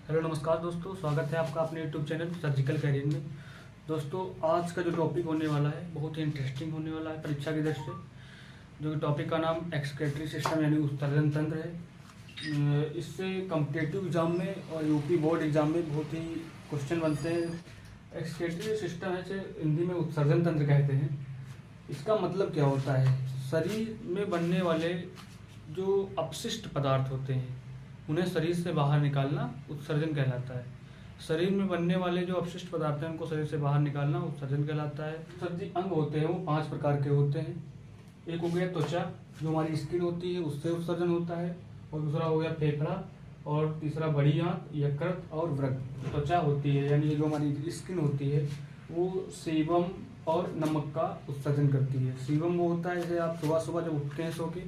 Hello नमस्कार दोस्तों, स्वागत है आपका अपने यूट्यूब चैनल सर्जिकल कैरियर में। दोस्तों, आज का जो टॉपिक होने वाला है बहुत ही इंटरेस्टिंग होने वाला है परीक्षा की दृष्टि से। जो टॉपिक का नाम एक्सक्रीटरी सिस्टम यानी उत्सर्जन तंत्र है। इससे कॉम्पिटिटिव एग्जाम में और यूपी बोर्ड एग्जाम में बहुत ही क्वेश्चन बनते हैं। एक्सक्रीटरी सिस्टम है, इसे हिंदी में उत्सर्जन तंत्र कहते हैं। इसका मतलब क्या होता है? शरीर में बनने वाले जो अपशिष्ट पदार्थ होते हैं उन्हें शरीर से बाहर निकालना उत्सर्जन कहलाता है। शरीर में बनने वाले जो अपशिष्ट पदार्थ हैं उनको शरीर से बाहर निकालना उत्सर्जन कहलाता है। उत्सर्जी अंग होते हैं वो 5 प्रकार के होते हैं। एक हो गया त्वचा, जो हमारी स्किन होती है उससे उत्सर्जन होता है। और दूसरा हो गया फेफड़ा। और तीसरा बड़ी आंत, यकृत और वृक्क। त्वचा होती है यानी जो हमारी स्किन होती है वो सीबम और नमक का उत्सर्जन करती है। सीबम वो होता है जैसे आप सुबह सुबह जब उठते हैं सो के,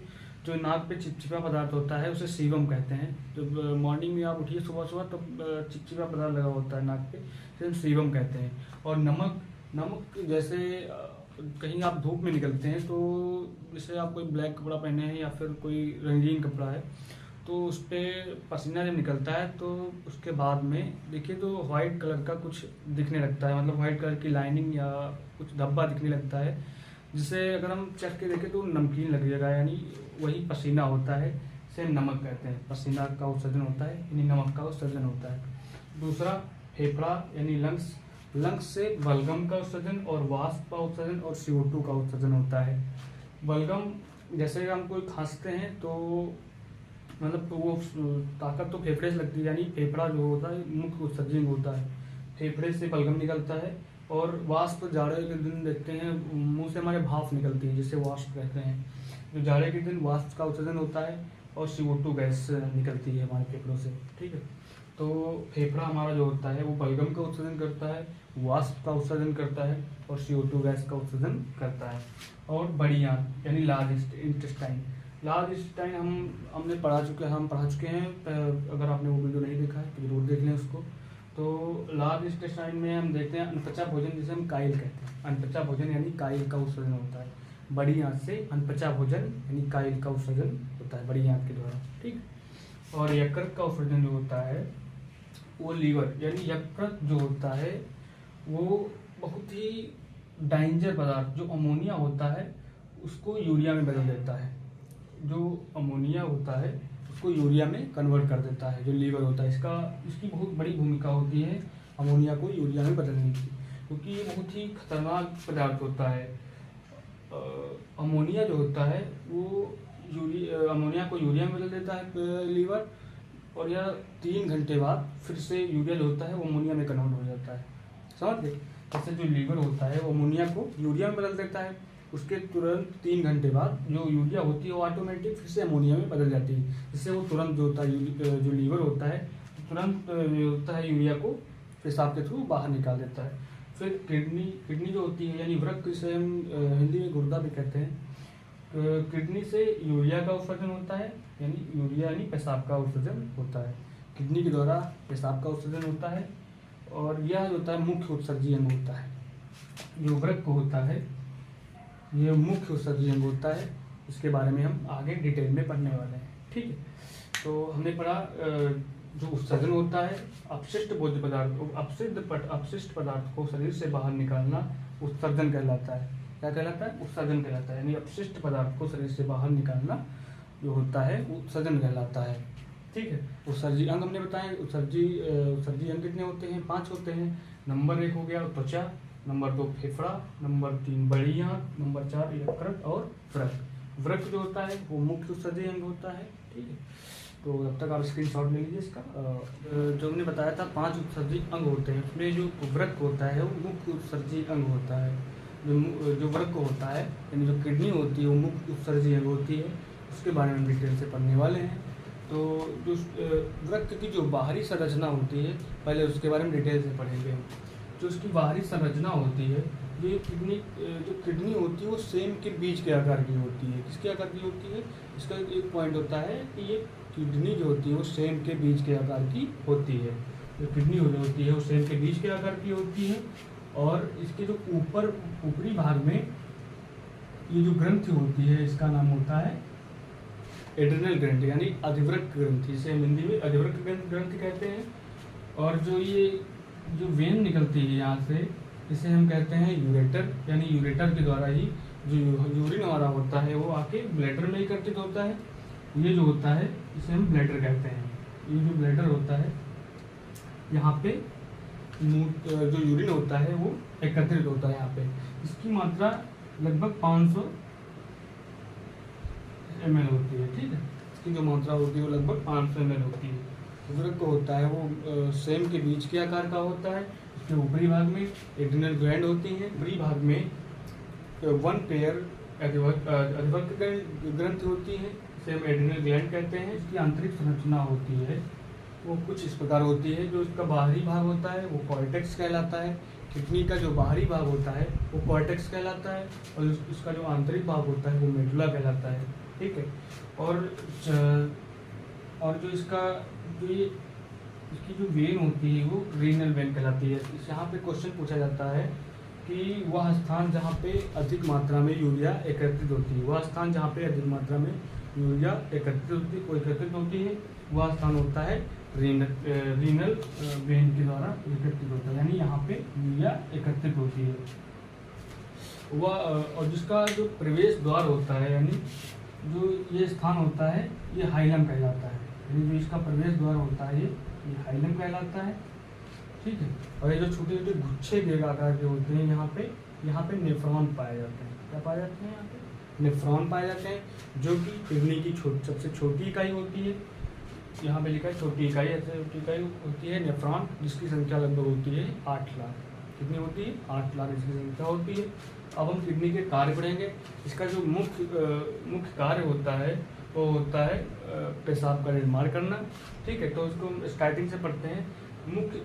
जो नाक पे चिपचिपा पदार्थ होता है उसे सीबम कहते हैं। जब मॉर्निंग में आप उठिए सुबह सुबह तब चिपचिपा पदार्थ लगा होता है नाक पे, इसे सीबम कहते हैं। और नमक जैसे कहीं आप धूप में निकलते हैं तो जैसे आप कोई ब्लैक कपड़ा पहने हैं या फिर कोई रंगीन कपड़ा है तो उस पर पसीना जब निकलता है तो उसके बाद में देखिए तो वाइट कलर का कुछ दिखने लगता है, मतलब वाइट कलर की लाइनिंग या कुछ धब्बा दिखने लगता है, जिसे अगर हम चख के देखें तो नमकीन लगेगा, यानी वही पसीना होता है। इसे नमक कहते हैं। पसीना का उत्सर्जन होता है यानी नमक का उत्सर्जन होता है। दूसरा फेफड़ा यानी लंग्स से बलगम का उत्सर्जन और वाष्प का उत्सर्जन और CO2 का उत्सर्जन होता है। बलगम जैसे हम कोई खांसते हैं तो मतलब तो वो ताकत तो फेफड़े से लगती है, यानी फेफड़ा जो होता है मुख्य उत्सर्जन होता है। फेफड़े से बलगम निकलता है। और वाष्प जाड़े के दिन देखते हैं मुंह से हमारे भाप निकलती है जिसे वाष्प कहते हैं। जो जाड़े के दिन वाष्प का उत्सर्जन होता है और CO2 गैस निकलती है हमारे फेफड़ों से। ठीक है, तो फेफड़ा हमारा जो होता है वो बलगम का उत्सर्जन करता है, वाष्प का उत्सर्जन करता है और CO2 गैस का उत्सर्जन करता है। और बड़ी आंत यानी लार्ज इंटेस्टाइन हम पढ़ा चुके हैं। अगर आपने वो वीडियो नहीं देखा है तो जरूर देख लें उसको। तो लार्ज इंटेस्टाइन में हम देखते हैं अनपचा भोजन, जिसे हम काइल कहते हैं। अनपचा भोजन यानी काइल का उत्सर्जन होता है। बड़ी आंत से अनपचा भोजन यानी काइल का उत्सर्जन होता है बड़ी आंत के द्वारा। ठीक। और यकृत का उत्सर्जन जो होता है वो लीवर यानी यकृत जो होता है वो बहुत ही डेंजर पदार्थ जो अमोनिया होता है उसको यूरिया में बदल देता है। जो अमोनिया होता है उसको यूरिया में कन्वर्ट कर देता है। जो लीवर होता है इसकी बहुत बड़ी भूमिका होती है अमोनिया को यूरिया में बदलने की, क्योंकि ये बहुत ही खतरनाक पदार्थ होता है। अमोनिया जो होता है वो अमोनिया को यूरिया में बदल देता है लीवर, और यह 3 घंटे बाद फिर से यूरिया जो होता है वो अमोनिया में कन्वर्ट हो जाता है। समझ गए? जैसे जो लीवर होता है वो अमोनिया को यूरिया में बदल देता है, उसके तुरंत 3 घंटे बाद जो यूरिया होती है वो ऑटोमेटिक फिर से अमोनिया में बदल जाती है, जिससे वो तुरंत जो होता है जो लीवर होता है तुरंत जो होता है यूरिया को पेशाब के थ्रू बाहर निकाल देता है। फिर किडनी जो होती है यानी वृक्क, जिसे हम हिंदी में गुर्दा भी कहते हैं। किडनी से यूरिया का उत्सर्जन होता है, यानी यूरिया यानी पेशाब का उत्सर्जन होता है। किडनी के द्वारा पेशाब का उत्सर्जन होता है। और यह जो होता है मुख्य उत्सर्जी अंग होता है। जो वृक्क होता है ये मुख्य उत्सर्जी अंग होता है। इसके बारे में हम आगे डिटेल में पढ़ने वाले हैं। ठीक है, तो हमने पढ़ा जो उत्सर्जन होता है अपशिष्ट भोज्य पदार्थ अपशिष्ट पदार्थ को शरीर से बाहर निकालना उत्सर्जन कहलाता है। क्या कहलाता है? उत्सर्जन कहलाता है, यानी अपशिष्ट पदार्थ को शरीर से बाहर निकालना जो होता है उत्सर्जन कहलाता है। ठीक है, उत्सर्जी अंग हमने बताया। उत्सर्जी अंग कितने होते हैं? 5 होते हैं। नंबर 1 हो गया त्वचा, नंबर 2 फेफड़ा, नंबर 3 बड़ी आंत, नंबर 4 यकृत और वृक्क जो होता है वो मुख्य उत्सर्जी अंग होता है। ठीक है, तो जब तक आप स्क्रीनशॉट ले लीजिए इसका। जो हमने बताया था 5 उत्सर्जी अंग होते हैं, उसमें जो वृक्क होता है वो मुख्य उत्सर्जी अंग होता है। जो वृक्क होता है यानी जो किडनी होती है वो मुख्य उत्सर्जी अंग होती है। उसके बारे में डिटेल से पढ़ने वाले हैं। तो जो वृक्क की जो बाहरी संरचना होती है पहले उसके बारे में डिटेल से पढ़ेंगे हम। जो उसकी बाहरी संरचना होती है, जो किडनी होती है वो सेम के बीज के आकार की होती है। किसके आकार की होती है? इसका एक पॉइंट होता है कि ये किडनी जो होती है वो सेम के बीज के आकार की होती है। जो किडनी होती है वो सेम के बीज के आकार की होती है। और इसके जो ऊपरी भाग में ये जो ग्रंथि होती है इसका नाम होता है एड्रिनल ग्रंथि यानी अधिवृक्क ग्रंथि, जिसे हम हिंदी में अधिवृक्क ग्रंथि कहते हैं। और जो वेन निकलती है यहाँ से, इसे हम कहते हैं यूरेटर, यानी यूरेटर के द्वारा ही जो यूरिन हमारा होता है वो आके ब्लैडर में एकत्रित होता है। ये जो होता है इसे हम ब्लैडर कहते हैं। ये जो ब्लैडर होता है यहाँ पे जो यूरिन होता है वो एकत्रित होता है यहाँ पे। इसकी मात्रा लगभग 500 ml होती है, ठीक है। इसकी जो मात्रा होती है वो लगभग 500 ml होती है। उर्वरक को होता है वो सेम के बीच के आकार का होता है। इसके ऊपरी भाग में एड्रिनल ग्लैंड होती है, ऊपरी भाग में 1 पेयर अधिवक्र ग्रंथि होती है, इसे हम एड्रिनल ग्लैंड कहते हैं। इसकी आंतरिक संरचना होती है वो कुछ इस प्रकार होती है। जो इसका बाहरी भाग होता है वो कॉर्टेक्स कहलाता है। किडनी का जो बाहरी भाग होता है वो कॉर्टेक्स कहलाता है, और इसका जो आंतरिक भाग होता है वो मेडुला कहलाता है, ठीक है। और जो इसकी जो वेन होती है वो रीनल वेन कहलाती है। यहाँ पे क्वेश्चन पूछा जाता है कि वह स्थान जहाँ पे अधिक मात्रा में यूरिया एकत्रित होती है, वह स्थान जहाँ पे अधिक मात्रा में यूरिया एकत्रित होती है वह स्थान होता है रीनल वेन के द्वारा एकत्रित होता है, यानी यहाँ पे यूरिया एकत्रित होती है वह। और जिसका जो प्रवेश द्वार होता है, यानी जो ये स्थान होता है ये हाइलम कहलाता है, यानी जो इसका प्रवेश द्वार होता है ये हाइलम कहलाता है, ठीक है। और ये जो छोटे छोटे गुच्छे गेग आकार के होते हैं यहाँ पे नेफ्रॉन पाए जाते हैं। क्या पाए जाते हैं? यहाँ पे नेफ्रॉन पाए जाते हैं, जो कि किडनी की सबसे छोटी इकाई होती है। यहाँ पे लिखा है छोटी इकाई, ऐसे छोटी इकाई होती है नेफ्रॉन, जिसकी संख्या लगभग होती है 8 लाख। कितनी होती है? 8 लाख इसकी संख्या होती है। अब हम किडनी के कार्य पढ़ेंगे। इसका जो मुख्य कार्य होता है वो होता है पेशाब का निर्माण करना, ठीक है। तो इसको स्टार्टिंग से पढ़ते हैं।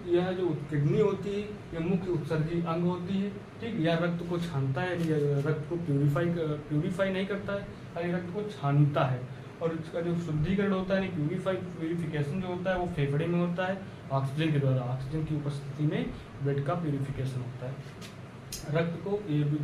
यह जो किडनी होती है यह मुख्य उत्सर्जी अंग होती है, ठीक। यह रक्त को छानता है, यानी रक्त को प्यूरिफाई नहीं करता है, खाली रक्त को छानता है। और इसका जो शुद्धिकरण होता है, प्यूरिफिकेशन जो होता है वो फेफड़े में होता है ऑक्सीजन के द्वारा। ऑक्सीजन की उपस्थिति में ब्लड का प्यूरिफिकेशन होता है। रक्त को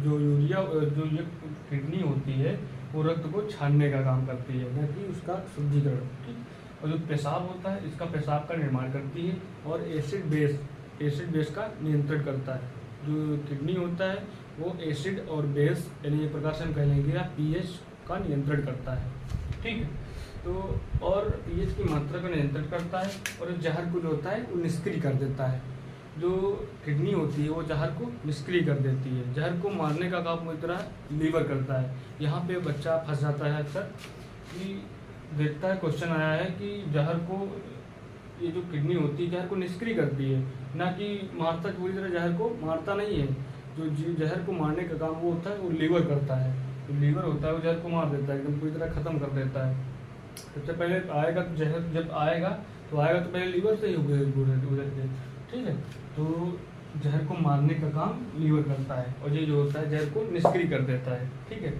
जो ये किडनी होती है वो रक्त को छानने का काम करती है, न कि उसका शुद्धिकरण, ठीक। और जो पेशाब होता है इसका पेशाब का निर्माण करती है, और एसिड बेस का नियंत्रण करता है। जो किडनी होता है वो एसिड और बेस, यानी एक प्रकार से हम कह लेंगे या पीएच का नियंत्रण करता है, ठीक है। तो और पीएच की मात्रा का नियंत्रण करता है, और जहर को जो होता है वो निष्क्रिय कर देता है। जो किडनी होती है वो जहर को निष्क्रिय कर देती है। जहर को मारने का काम इस तरह लीवर करता है। यहाँ पे बच्चा फंस जाता है अक्सर कि देखता है, क्वेश्चन आया है कि जहर को, ये जो किडनी होती है जहर को निष्क्रिय करती है, ना कि मारता, पूरी तरह जहर को मारता नहीं है। जो जहर को मारने का काम वो होता है वो लीवर करता है। तो लीवर होता है वो जहर को मार देता है, एकदम पूरी तरह खत्म कर देता है। सबसे पहले आएगा तो जहर जब आएगा तो पहले लीवर से ही गुजर के, ठीक है। तो जहर को मारने का काम लीवर करता है, और ये जो होता है जहर को निष्क्रिय कर देता है, ठीक है।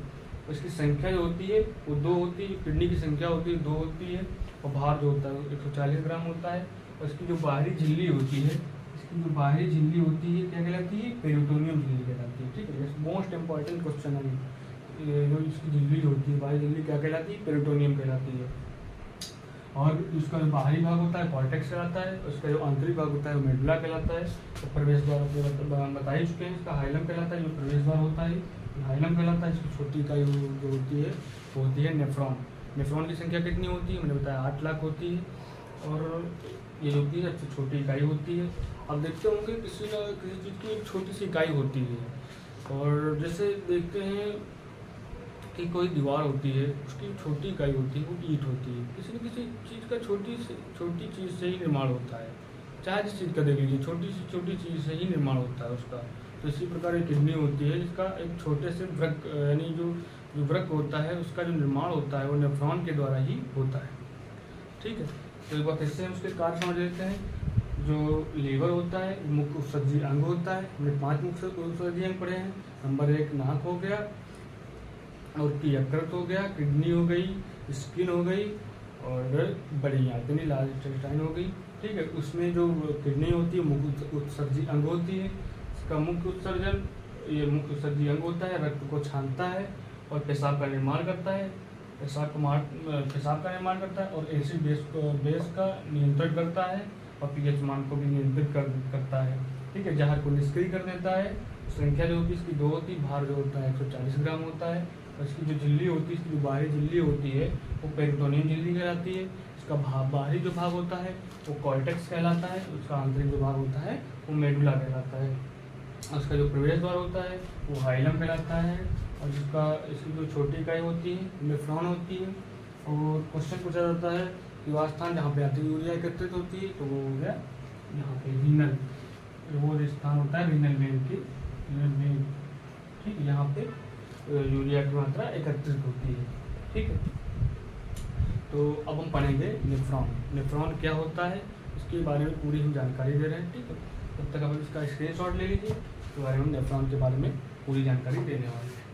उसकी संख्या जो होती है वो 2 होती है। किडनी की संख्या होती है 2 होती है, और भार जो होता है वो 140 ग्राम होता है। और इसकी जो बाहरी झिल्ली होती है, क्या कहलाती है? पेरिटोनियम झिल्ली कहलाती है, ठीक है। मोस्ट इंपॉर्टेंट क्वेश्चन है ये। जो इसकी झिल्ली होती है, बाहरी झिल्ली क्या कहलाती है? पेरिटोनियम कहलाती है। और उसका जो बाहरी भाग होता है कॉर्टेक्स कहलाता है, उसका जो आंतरिक भाग होता है वो मेडुला कहलाता है। तो प्रवेश द्वार बता ही चुके हैं, इसका हाइलम कहलाता है। जो प्रवेश द्वार होता है हाइलम कहलाता है। इसकी छोटी इकाई जो होती है वो होती है नेफ्रॉन। नेफ्रॉन की संख्या कितनी होती है? मैंने बताया 8 लाख होती है, और ये जो होती है सबसे छोटी इकाई होती है। अब देखते होंगे किसी चीज़ की एक छोटी सी इकाई होती है, और जैसे देखते हैं कि कोई दीवार होती है, उसकी छोटी इकाई होती है वो ईंट होती है। किसी न किसी चीज़ का छोटी चीज़ से ही निर्माण होता है, चाहे जिस चीज़ का देख लीजिए, छोटी चीज़ से ही निर्माण होता है उसका। तो इसी प्रकार एक किडनी होती है जिसका एक छोटे से वृक्क, यानी जो वृक्क होता है उसका जो निर्माण होता है वो नेफ्रॉन के द्वारा ही होता है, ठीक है। तो एक बार फिर से हम उसके कार्य समझ लेते हैं। जो लीवर होता है मुख्य उत्सर्जी अंग होता है। हमने 5 मुख्य उत्सर्जी अंग पढ़े हैं। नंबर 1 नाक हो गया, और की यकृत हो गया, किडनी हो गई, स्किन हो गई, और बड़ी आंत लार्ज इंटेस्टाइन हो गई, ठीक है। उसमें जो किडनी होती है मुख्य उत्सर्जी अंग होती है। इसका मुख्य उत्सर्जी अंग होता है, रक्त को छानता है और पेशाब का निर्माण करता है। पेशाब का निर्माण करता है और एसिड बेस का नियंत्रण करता है। और पीएच मान को भी नियंत्रित करता है। ठीक है, जहर को निष्क्रिय कर देता है। संख्या जो होती है इसकी 2 होती है, भार जो होता है 140 ग्राम होता है। और इसकी जो झिल्ली होती है, इसकी जो बाहरी झिल्ली होती है वो पेरिटोनियम झिल्ली कहलाती है। इसका बाहरी जो भाग होता है वो कॉर्टेक्स कहलाता है। उसका आंतरिक जो भाग होता है वो मेडुला कहलाता है। उसका जो प्रवेश द्वार होता है वो हाइलम कहलाता है। और इसकी जो छोटी इकाई होती है नेफ्रॉन होती है। और क्वेश्चन पूछा जाता है कि वह स्थान जहाँ पे अतिरिक्त यूरिया एकत्रित होती है, तो वो हो गया यहाँ पे रीनल, वो स्थान होता है रीनल वेन की, ठीक है, यहाँ पे यूरिया की मात्रा एकत्रित होती है। ठीक है, तो अब हम पढ़ेंगे नेफ्रॉन। नेफ्रॉन क्या होता है इसके बारे में पूरी हम जानकारी दे रहे हैं। ठीक है, तब तक आप इसका स्क्रीनशॉट ले लीजिए, इसके बारे में नेफ्रॉन के बारे में पूरी जानकारी देने वाले हैं।